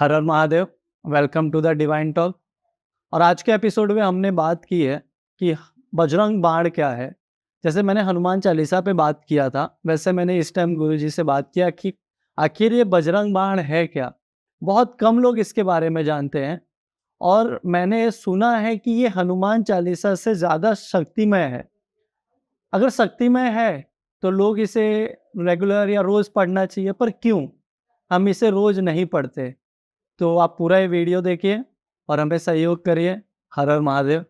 हर हर Mahadev. Welcome to the divine talk. और आज के एपिसोड में हमने बात की है कि बजरंग बाण क्या है। जैसे मैंने हनुमान चालीसा पे बात किया था, वैसे मैंने इस टाइम गुरुजी से बात किया कि आखिर ये बजरंग बाण है क्या। बहुत कम लोग इसके बारे में जानते हैं और मैंने सुना है कि ये हनुमान चालीसा से ज़्यादा शक्तिमय है। अगर शक्तिमय है तो लोग इसे रेगुलर या रोज़ पढ़ना चाहिए, पर क्यों हम इसे रोज़ नहीं पढ़ते? तो आप पूरा ये वीडियो देखिए और हमें सहयोग करिए। हर हर महादेव।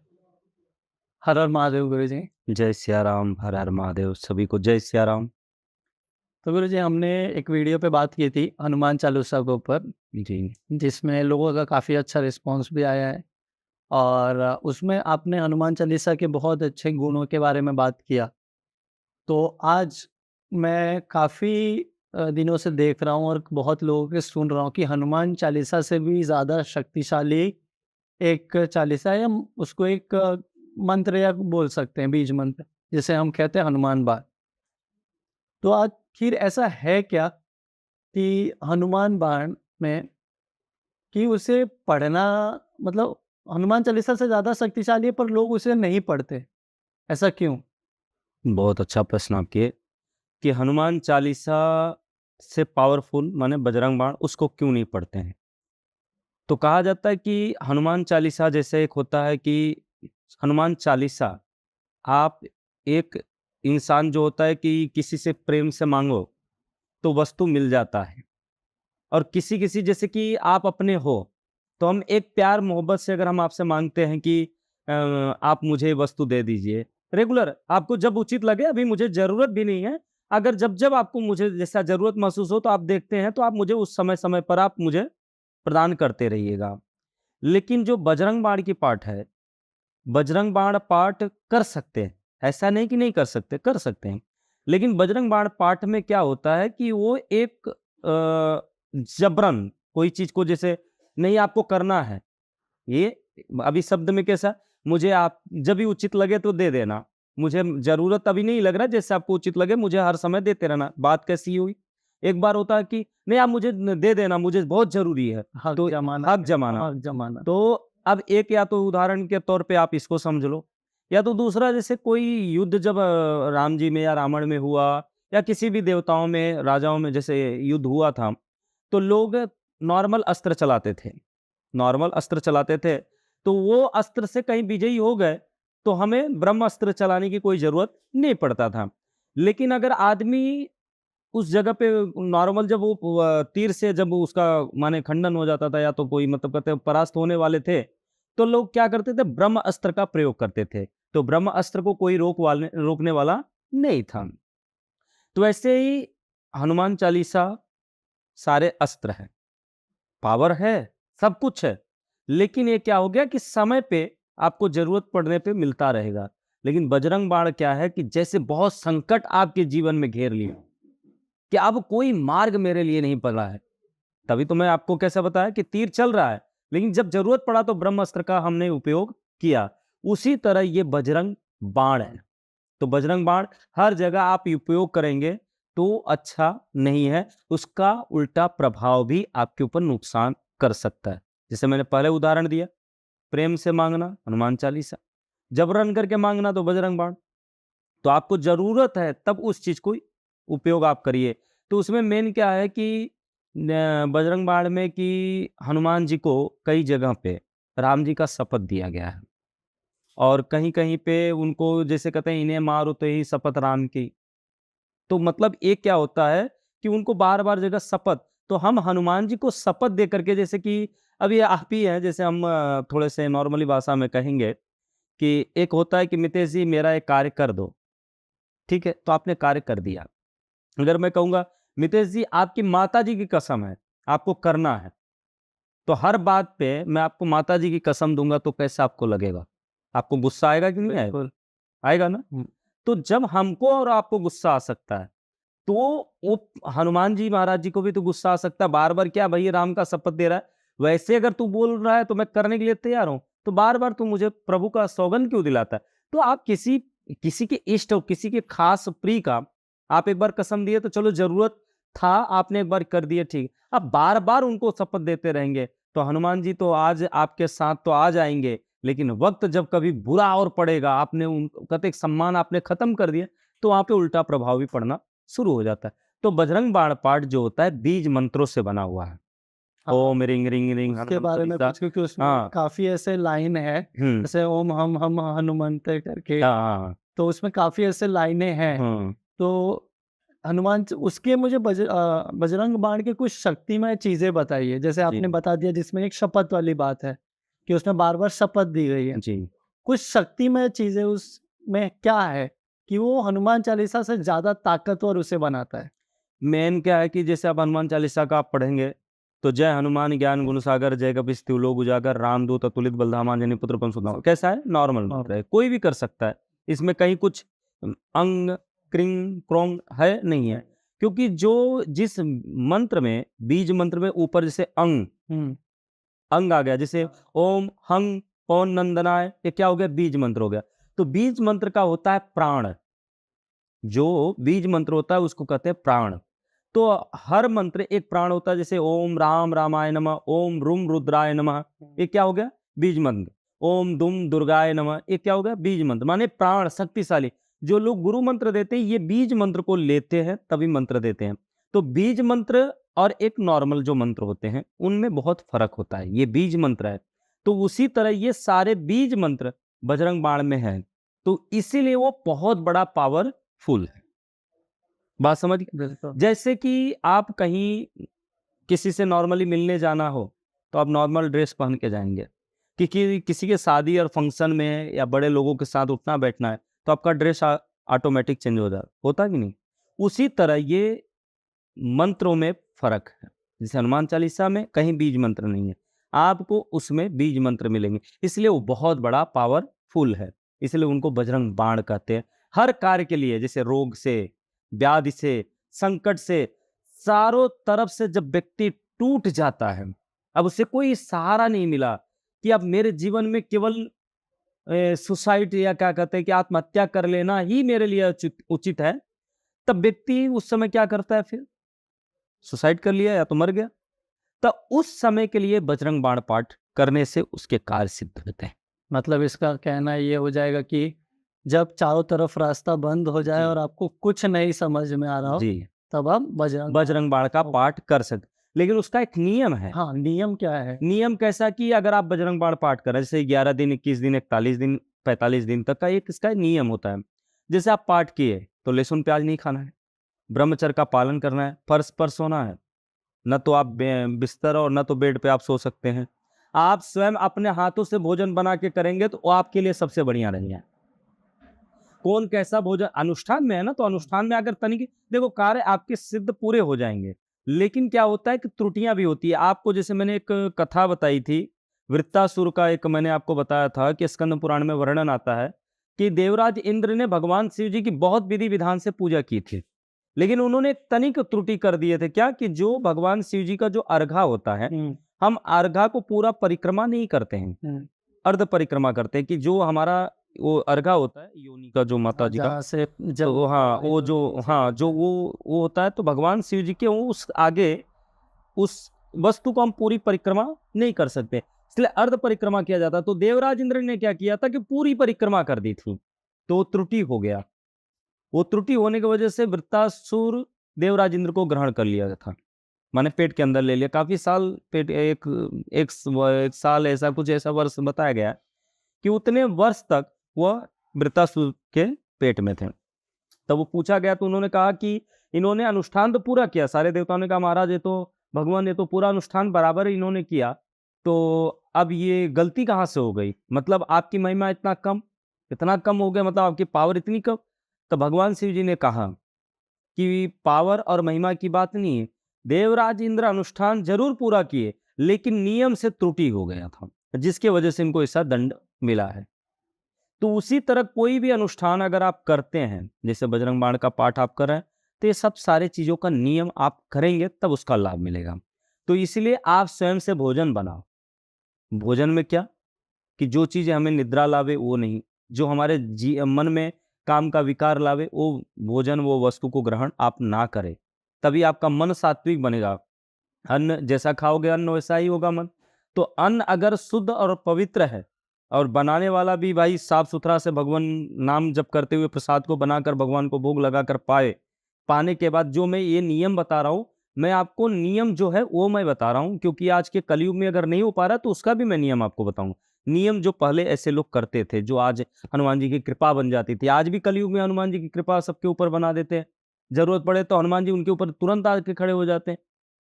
हर हर महादेव गुरुजी। जय सिया राम, हर हर महादेव। सभी को जय सिया राम। तो गुरुजी, हमने एक वीडियो पे बात की थी हनुमान चालीसा के ऊपर, जी। जिसमें लोगों का काफ़ी अच्छा रिस्पॉन्स भी आया है। और उसमें आपने हनुमान चालीसा के बहुत अच्छे गुणों के बारे में बात किया। तो आज मैं काफ़ी दिनों से देख रहा हूँ और बहुत लोगों के सुन रहा हूँ कि हनुमान चालीसा से भी ज़्यादा शक्तिशाली एक चालीसा है, या उसको एक मंत्र या बोल सकते हैं बीज मंत्र, जिसे हम कहते हैं हनुमान बाण। तो आखिर ऐसा है क्या कि हनुमान बाण में कि उसे पढ़ना, मतलब हनुमान चालीसा से ज़्यादा शक्तिशाली है पर लोग उसे नहीं पढ़ते, ऐसा क्यों? बहुत अच्छा प्रश्न आप किए कि हनुमान चालीसा से पावरफुल माने बजरंग बाण उसको क्यों नहीं पढ़ते हैं। तो कहा जाता है कि हनुमान चालीसा जैसे एक होता है कि हनुमान चालीसा आप एक इंसान जो होता है कि किसी से प्रेम से मांगो तो वस्तु मिल जाता है। और किसी-किसी जैसे कि आप अपने हो, तो हम एक प्यार मोहब्बत से अगर हम आपसे माँगते हैं कि आप मुझे वस्तु दे दीजिए, रेगुलर आपको जब उचित लगे, अभी मुझे ज़रूरत भी नहीं है, अगर जब-जब आपको मुझे जैसा ज़रूरत महसूस हो तो आप देखते हैं, तो आप मुझे उस समय-समय पर आप मुझे प्रदान करते रहिएगा। लेकिन जो बजरंग बाण की पाठ है, बजरंग बाण पाठ कर सकते हैं, ऐसा नहीं कि नहीं कर सकते, कर सकते हैं। लेकिन बजरंग बाण पाठ में क्या होता है कि वो एक जबरन कोई चीज़ को जैसे नहीं आपको करना है, ये अभी शब्द में कैसा, मुझे आप जब भी उचित लगे तो दे देना, मुझे ज़रूरत अभी नहीं लग रहा है, जैसे आपको उचित लगे मुझे हर समय देते रहना। बात कैसी हुई? एक बार होता है कि नहीं आप मुझे न दे देना, मुझे बहुत ज़रूरी है, हक तो जमाना। हक जमाना। हक जमाना। तो अब एक या तो उदाहरण के तौर पे आप इसको समझ लो, या तो दूसरा जैसे कोई युद्ध जब राम जी में या रावण में हुआ या किसी भी देवताओं में, राजाओं में जैसे युद्ध हुआ था, तो लोग नॉर्मल अस्त्र चलाते थे, नॉर्मल अस्त्र चलाते थे, तो वो अस्त्र से कहीं विजयी हो गए, तो हमें ब्रह्मास्त्र चलाने की कोई ज़रूरत नहीं पड़ता था। लेकिन अगर आदमी उस जगह पे नॉर्मल जब वो तीर से जब उसका माने खंडन हो जाता था या तो कोई मतलब कहते हैं परास्त होने वाले थे, तो लोग क्या करते थे ब्रह्म अस्त्र का प्रयोग करते थे। तो ब्रह्म अस्त्र को कोई रोकने वाला नहीं था। तो ऐसे ही हनुमान चालीसा सारे अस्त्र हैं, पावर है, सब कुछ है। लेकिन ये क्या हो गया कि समय पे आपको ज़रूरत पड़ने पे मिलता रहेगा। लेकिन बजरंग बाण क्या है कि जैसे बहुत संकट आपके जीवन में घेर लिया, कि अब कोई मार्ग मेरे लिए नहीं पड़ा है। तभी तो मैं आपको कैसा बताया कि तीर चल रहा है, लेकिन जब ज़रूरत पड़ा तो ब्रह्मास्त्र का हमने उपयोग किया। उसी तरह ये बजरंग बाण है। तो बजरंग बाण हर जगह आप उपयोग करेंगे तो अच्छा नहीं है, उसका उल्टा प्रभाव भी आपके ऊपर नुकसान कर सकता है। जैसे मैंने पहले उदाहरण दिया, प्रेम से माँगना हनुमान चालीसा, जबरन करके माँगना तो बजरंग बाण। तो आपको ज़रूरत है तब उस चीज़ को उपयोग आप करिए। तो उसमें मेन क्या है कि बजरंग बाण में कि हनुमान जी को कई जगह पे राम जी का शपथ दिया गया है, और कहीं-कहीं पे उनको जैसे कहते हैं इन्हें मारो तो ही शपथ राम की। तो मतलब ये क्या होता है कि उनको बार-बार जगह शपथ, तो हम हनुमान जी को शपथ दे करके जैसे कि अभी आप ही हैं, जैसे हम थोड़े से नॉर्मली भाषा में कहेंगे कि एक होता है कि मितेश जी मेरा एक कार्य कर दो, ठीक है? तो आपने कार्य कर दिया। अगर मैं कहूँगा मितेश जी आपकी माताजी की कसम है, आपको करना है, तो हर बात पे मैं आपको माताजी की कसम दूँगा तो कैसा आपको लगेगा? आपको गुस्सा आएगा कि नहीं आएगा? बिल्कुल। आएगा ना? हुँ। तो जब हमको और आपको गुस्सा आ सकता है, तो वो हनुमान जी महाराज जी को भी तो गुस्सा आ सकता है, बार-बार क्या भई राम का शपथ दे रहा है, वैसे अगर तू बोल रहा है तो मैं करने के लिए तैयार हूँ, तो बार-बार तू मुझे प्रभु का सौगंध क्यों दिलाता है? तो आप किसी किसी के इष्ट और किसी के खास प्रिय का आप एक बार कसम दिए तो चलो ज़रूरत था, आपने एक बार कर दिया ठीक। अब बार-बार उनको शपथ देते रहेंगे, तो हनुमान जी तो आज आपके साथ तो आ जाएँगे, लेकिन वक़्त जब कभी बुरा और पड़ेगा, आपने उन कहते एक सम्मान आपने खत्म कर दिया, तो वहाँ पे उल्टा प्रभाव भी पड़ना शुरू हो जाता है। तो बजरंग बाण पाठ जो होता है बीज मंत्रों से बना हुआ है। हाँ, ओम ह्रीं ह्रीं ह्रीं उसके हनुमंत बारे में चालीसा। कुछ, क्योंकि उसमें हाँ, काफ़ी ऐसे लाइन है, हुँ। जैसे ओम हम हनुमंते करके, हाँ, हाँ, हाँ। तो उसमें काफ़ी ऐसे लाइनें हैं। हुँ, तो हनुमान च उसके मुझे बजरंग बाण की कुछ शक्तिमय चीज़ें बताइए। जैसे जी, आपने बता दिया जिसमें एक शपथ वाली बात है, कि उसमें बार-बार शपथ दी गई है। जी। कुछ शक्तिमय चीज़ें उसमें क्या है, कि वो हनुमान चालीसा से ज़्यादा ताकतवर उसे बनाता है? मेन क्या है कि जैसे आप हनुमान चालीसा का आप पढ़ेंगे, तो जय हनुमान ज्ञान गुण सागर जय कपीस तिहुँ लोक उजागर रामदूत अतुलित बलधामा अंजनी पुत्र पवन सुत नामा। कैसा है? नॉर्मल हाँ। मंत्र है, कोई भी कर सकता है। इसमें कहीं कुछ अंग, क्रिंग, क्रोंग है, नहीं है। क्योंकि जो जिस मंत्र में बीज मंत्र में ऊपर जैसे हुँ, अंग आ गया, जैसे ओम हंग पवन नंदनाय, ये क्या हो गया? बीज मंत्र हो गया। तो बीज मंत्र का होता है प्राण। जो बीज मंत्र होता है उसको कहते हैं प्राण। तो हर मंत्र एक प्राण होता है, जैसे ओम राम रामाय नमः, ओम रुम रुद्राय नमः, ये क्या हो गया? बीज मंत्र। ओम दुम दुर्गाय नमः, ये क्या हो गया? बीज मंत्र, माने प्राण शक्तिशाली। जो लोग गुरु मंत्र देते हैं ये बीज मंत्र को लेते हैं तभी मंत्र देते हैं। तो बीज मंत्र और एक नॉर्मल जो मंत्र होते हैं उनमें बहुत फर्क होता है, ये बीज मंत्र है। तो उसी तरह ये सारे बीज मंत्र बजरंग बाण में है, तो इसीलिए वो बहुत बड़ा पावरफुल है। बात समझ गए? बिल्कुल। जैसे कि आप कहीं किसी से नॉर्मली मिलने जाना हो, तो आप नॉर्मल ड्रेस पहन के जाएँगे। किसी के शादी और फंक्शन में या बड़े लोगों के साथ उठना-बैठना है, तो आपका ड्रेस ऑटोमैटिक चेंज हो होता है कि नहीं? उसी तरह ये मंत्रों में फ़र्क है। जैसे हनुमान चालीसा में कहीं बीज मंत्र नहीं है, आपको उसमें बीज मंत्र मिलेंगे, इसलिए वो बहुत बड़ा पावरफुल है। इसलिए उनको बजरंग बाण कहते हैं। हर कार्य के लिए, जैसे रोग से, व्याधि से, संकट से, चारों तरफ से जब व्यक्ति टूट जाता है, अब उसे कोई सहारा नहीं मिला कि अब मेरे जीवन में केवल सुसाइड या क्या कहते हैं कि आत्महत्या कर लेना ही मेरे लिए उचित उचित है, तब व्यक्ति उस समय क्या करता है फिर? सुसाइड कर लिया या तो मर गया। तो उस समय के लिए बजरंग बाण पाठ करने से उसके कार्य सिद्ध होते हैं। मतलब इसका कहना ये हो जाएगा कि जब चारों तरफ रास्ता बंद हो जाए जी, और आपको कुछ नहीं समझ में आ रहा हो, जी। तब आप बजरंग बजरंग बाण का बाण। पाठ कर सकते, लेकिन उसका एक नियम है। हाँ, नियम क्या है? नियम कैसा कि अगर आप बजरंग बाण पाठ कर रहे हैं, जैसे 11 दिन, 21 दिन, 41 दिन, 45 दिन तक का एक इसका नियम होता है। जैसे आप पाठ किए, तो लहसुन प्याज नहीं खाना है, ब्रह्मचर्य का पालन करना है, फर्श पर सोना है। ना तो आप बिस्तर और ना तो बेड पे आप सो सकते हैं। आप स्वयं अपने हाथों से भोजन बना के करेंगे तो वो आपके लिए सबसे बढ़िया रहेगा। कौन कैसा भोजन अनुष्ठान में है ना, तो अनुष्ठान में अगर तनिक देखो कार्य आपके सिद्ध पूरे हो जाएँगे। लेकिन क्या होता है कि त्रुटियाँ भी होती है। आपको जैसे मैंने एक कथा बताई थी, वृत्तासुर का एक मैंने आपको बताया था कि स्कंद पुराण में वर्णन आता है कि देवराज इंद्र ने भगवान शिव जी की बहुत विधि-विधान से पूजा की थी। लेकिन उन्होंने एक तनिक त्रुटि कर दिए थे, क्या कि जो भगवान शिव जी का जो अर्घा होता है, हुँ, हम अर्घा को पूरा परिक्रमा नहीं करते हैं, हुँ। अर्ध परिक्रमा करते हैं कि जो हमारा वो अर्घा होता है योनि का जो हाँ, माता जी का, जहाँ से तो जल वो हाँ, प्रवाहित वो जो होती है नीचे हाँ, गिरता जो है। वो होता है तो भगवान शिव जी के उस आगे उस वस्तु को हम पूरी परिक्रमा नहीं कर सकते, इसलिए अर्ध परिक्रमा किया जाता है। तो देवराज इंद्र ने क्या किया था कि पूरी परिक्रमा कर दी थी, तो वो त्रुटि हो गया। वो त्रुटि होने की वजह से वृत्तासुर देवराज इंद्र को ग्रहण कर लिया था, माने पेट के अंदर ले लिया। काफी साल पेट एक साल ऐसा कुछ ऐसा वर्ष बताया गया है कि उतने वर्ष तक वह वृत्तासुर के पेट में थे। तब वो पूछा गया तो उन्होंने कहा कि इन्होंने अनुष्ठान तो पूरा किया। सारे देवताओं ने कहा महाराज ये तो भगवान ये तो पूरा अनुष्ठान बराबर इन्होंने किया, तो अब ये गलती कहाँ से हो गई? मतलब आपकी महिमा इतना कम हो गया, मतलब आपकी पावर इतनी कम? तो भगवान शिव जी ने कहा कि पावर और महिमा की बात नहीं है। देवराज इंद्र अनुष्ठान जरूर पूरा किए, लेकिन नियम से त्रुटि हो गया था, जिसकी वजह से इनको ऐसा दंड मिला है। तो उसी तरह कोई भी अनुष्ठान अगर आप करते हैं, जैसे बजरंग बाण का पाठ आप कर रहे हैं, तो ये सब सारे चीजों का नियम आप करेंगे तब उसका लाभ मिलेगा। तो इसलिए आप स्वयं से भोजन बनाओ। भोजन में क्या कि जो चीजें हमें निद्रा लावे वो नहीं, जो हमारे मन में काम का विकार लावे वो भोजन वो वस्तु को ग्रहण आप ना करें। तभी आपका मन सात्विक बनेगा। अन्न जैसा खाओगे अन्न वैसा ही होगा मन। तो अन्न अगर शुद्ध और पवित्र है और बनाने वाला भी भाई साफ-सुथरा से भगवान नाम जप करते हुए प्रसाद को बनाकर भगवान को भोग लगाकर पाने के बाद जो मैं ये नियम बता रहा हूँ, मैं आपको नियम जो है वो मैं बता रहा हूँ, क्योंकि आज के कलयुग में अगर नहीं हो पा रहा तो उसका भी मैं नियम आपको बताऊँगा। नियम जो पहले ऐसे लोग करते थे, जो आज हनुमान जी की कृपा बन जाती थी। आज भी कलयुग में हनुमान जी की कृपा सबके ऊपर बना देते हैं। ज़रूरत पड़े तो हनुमान जी उनके ऊपर तुरंत आके खड़े हो जाते हैं।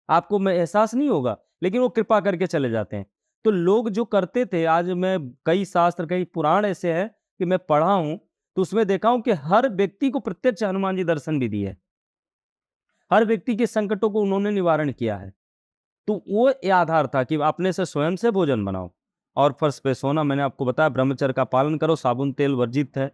आपको में एहसास नहीं होगा, लेकिन वो कृपा करके चले जाते हैं। तो लोग जो करते थे, आज मैं कई शास्त्र, कई पुराण ऐसे हैं कि मैं पढ़ा हूँ, तो उसमें देखा हूँ कि हर व्यक्ति को प्रत्यक्ष हनुमान जी दर्शन भी दिए। हर व्यक्ति के संकटों को उन्होंने निवारण किया है। तो वो ये आधार था कि अपने से स्वयं से भोजन बनाओ और फर्श पे सोना। मैंने आपको बताया ब्रह्मचर्य का पालन करो, साबुन तेल वर्जित है।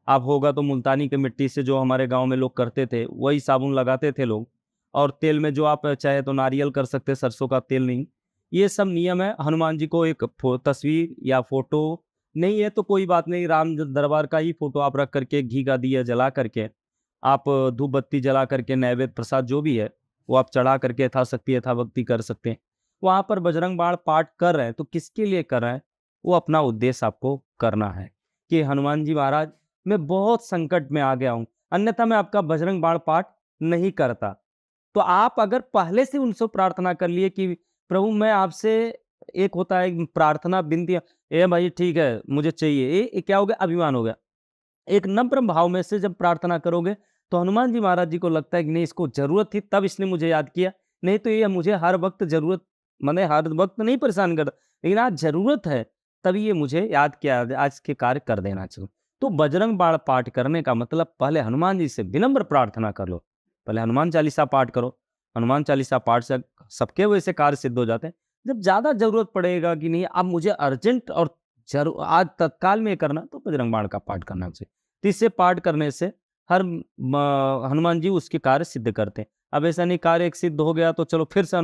आप होगा तो मुल्तानी की मिट्टी से, जो हमारे गांव में लोग करते थे, वही साबुन लगाते थे लोग। और तेल में जो आप चाहे तो नारियल कर सकते, सरसों का तेल नहीं। ये सब नियम है। हनुमान जी को एक तस्वीर या फोटो नहीं है तो कोई बात नहीं, राम दरबार का ही फोटो आप रख करके घी का दिया जला करके, आप धूप बत्ती जला करके नैवेद्य प्रसाद जो भी है वो आप चढ़ा करके यथाशक्ति यथाभक्ति कर सकते हैं। वहाँ पर बजरंग बाण पाठ कर रहे हैं तो किसके लिए कर रहे हैं? वो अपना उद्देश्य आपको करना है कि हनुमान जी महाराज, मैं बहुत संकट में आ गया हूँ, अन्यथा मैं आपका बजरंग बाण पाठ नहीं करता। तो आप अगर पहले से उनसे प्रार्थना कर लिए कि प्रभु मैं आपसे, एक होता है प्रार्थना विनती, ए भाई ठीक है मुझे चाहिए, ये क्या हो गया? अभिमान हो गया। एक नम्र भाव में से जब प्रार्थना करोगे तो हनुमान जी महाराज जी को लगता है कि नहीं, इसको जरूरत थी तब इसने मुझे याद किया, नहीं तो ये मुझे हर वक्त जरूरत, मैंने हर वक्त नहीं परेशान करता, लेकिन आज जरूरत है तभी ये मुझे याद किया, आज के कार्य कर देना चाहिए। तो बजरंग बाण पाठ करने का मतलब पहले हनुमान जी से विनम्र प्रार्थना कर लो। पहले हनुमान चालीसा पाठ करो। हनुमान चालीसा पाठ से सबके वैसे कार्य सिद्ध हो जाते हैं। जब ज्यादा जरूरत पड़ेगा कि नहीं अब मुझे अर्जेंट और आज तत्काल में करना, तो बजरंग बाण का पाठ करना चाहिए। तो इससे पाठ करने से हनुमान जी उसके कार्य सिद्ध करते हैं। अब ऐसा नहीं कार्य एक सिद्ध हो गया तो चलो फिर से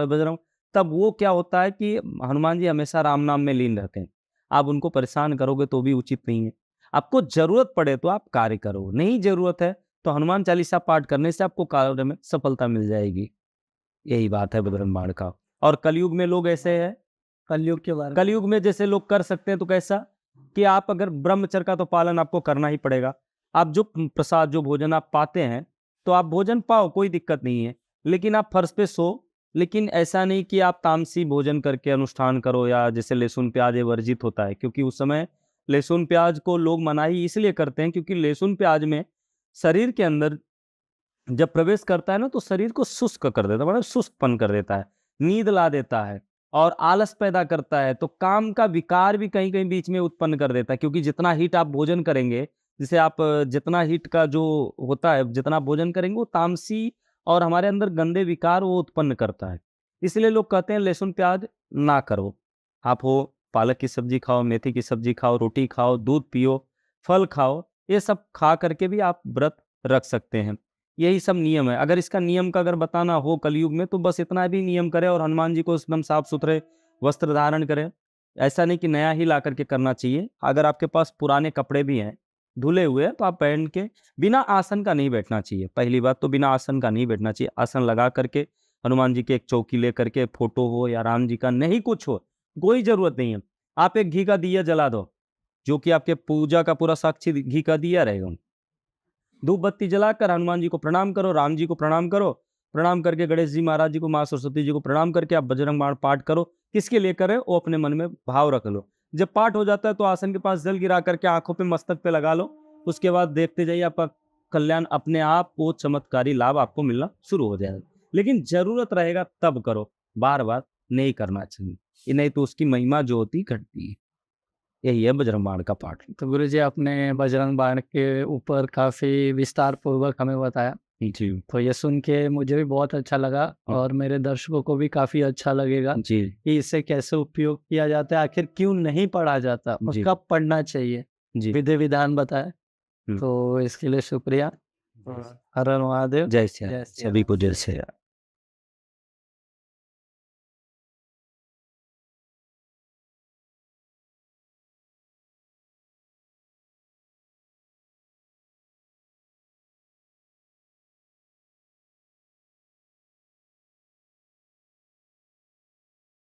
बजरंग, तब वो क्या होता है कि हनुमान जी हमेशा राम नाम में लीन रहते हैं। आप उनको परेशान करोगे तो भी उचित नहीं है। आपको जरूरत पड़े तो आप कार्य करो, नहीं जरूरत है तो हनुमान चालीसा पाठ करने से आपको कार्य में सफलता मिल जाएगी। यही बात है बजरंग बाण का। और कलयुग में लोग ऐसे हैं, कलयुग के बारे में। कलयुग में जैसे लोग कर सकते हैं तो कैसा कि आप अगर ब्रह्मचर्य का तो पालन आपको करना ही पड़ेगा। आप जो प्रसाद जो भोजन आप पाते हैं तो आप भोजन पाओ, कोई दिक्कत नहीं है, लेकिन आप फर्श पे सो। लेकिन ऐसा नहीं कि आप तामसी भोजन करके अनुष्ठान करो, या जैसे लहसुन प्याज ये वर्जित होता है, क्योंकि उस समय लहसुन प्याज को लोग मनाही इसलिए करते हैं क्योंकि लहसुन प्याज में शरीर के अंदर जब प्रवेश करता है ना तो शरीर को शुष्क कर देता है, मतलब सुस्तपन कर देता है, नींद ला देता है और आलस पैदा करता है। तो काम का विकार भी कहीं कहीं बीच में उत्पन्न कर देता है, क्योंकि जितना हीट आप भोजन करेंगे, जैसे आप जितना हीट का जो होता है, जितना भोजन करेंगे वो तामसी और हमारे अंदर गंदे विकार वो उत्पन्न करता है। इसलिए लोग कहते हैं लहसुन प्याज ना करो। आप हो पालक की सब्जी खाओ, मेथी की सब्जी खाओ, रोटी खाओ, दूध पियो, फल खाओ, ये सब खा करके भी आप व्रत रख सकते हैं। यही सब नियम है। अगर इसका नियम का अगर बताना हो कलयुग में तो बस इतना भी नियम करें और हनुमान जी को एकदम साफ-सुथरे वस्त्र धारण करें। ऐसा नहीं कि नया ही ला करके करना चाहिए। अगर आपके पास पुराने कपड़े भी हैं, धुले हुए तो आप पहन के, बिना आसन का नहीं बैठना चाहिए। पहली बात तो बिना आसन का नहीं बैठना चाहिए। आसन लगा करके हनुमान जी की एक चौकी लेकर के, फोटो हो या राम जी का, नहीं कुछ हो, कोई ज़रूरत नहीं है। आप एक घी का दिया जला दो, जो कि आपके पूजा का पूरा साक्षी घी का दिया रहेगा। धूप बत्ती जलाकर हनुमान जी को प्रणाम करो, राम जी को प्रणाम करो, प्रणाम करके गणेश जी महाराज जी को, माँ सरस्वती जी को प्रणाम करके आप बजरंग बाण पाठ करो। किसके लिए करें वो अपने मन में भाव रख लो। जब पाठ हो जाता है तो आसन के पास जल गिरा करके आंखों पे मस्तक पे लगा लो। उसके बाद देखते जाइए आपका कल्याण अपने आप, वो चमत्कारी लाभ आपको मिलना शुरू हो जाएगा। लेकिन जरूरत रहेगा तब करो, बार बार नहीं करना चाहिए, ये नहीं तो उसकी महिमा जो होती घटती है। यही है बजरंग बाण का पाठ। तो गुरुजी आपने बजरंग बाण के ऊपर काफ़ी विस्तार पूर्वक हमें बताया। जी। तो ये सुन के मुझे भी बहुत अच्छा लगा और मेरे दर्शकों को भी काफ़ी अच्छा लगेगा जी। कि इसे कैसे उपयोग किया जाता है, आखिर क्यों नहीं पढ़ा जाता और जी। कब पढ़ना चाहिए, जी। विधि विधान बताए। हुँ। तो इसके लिए शुक्रिया। हर हर महादेव। जय श्री राम। जय श्री सभी राम। को जय श्री राम।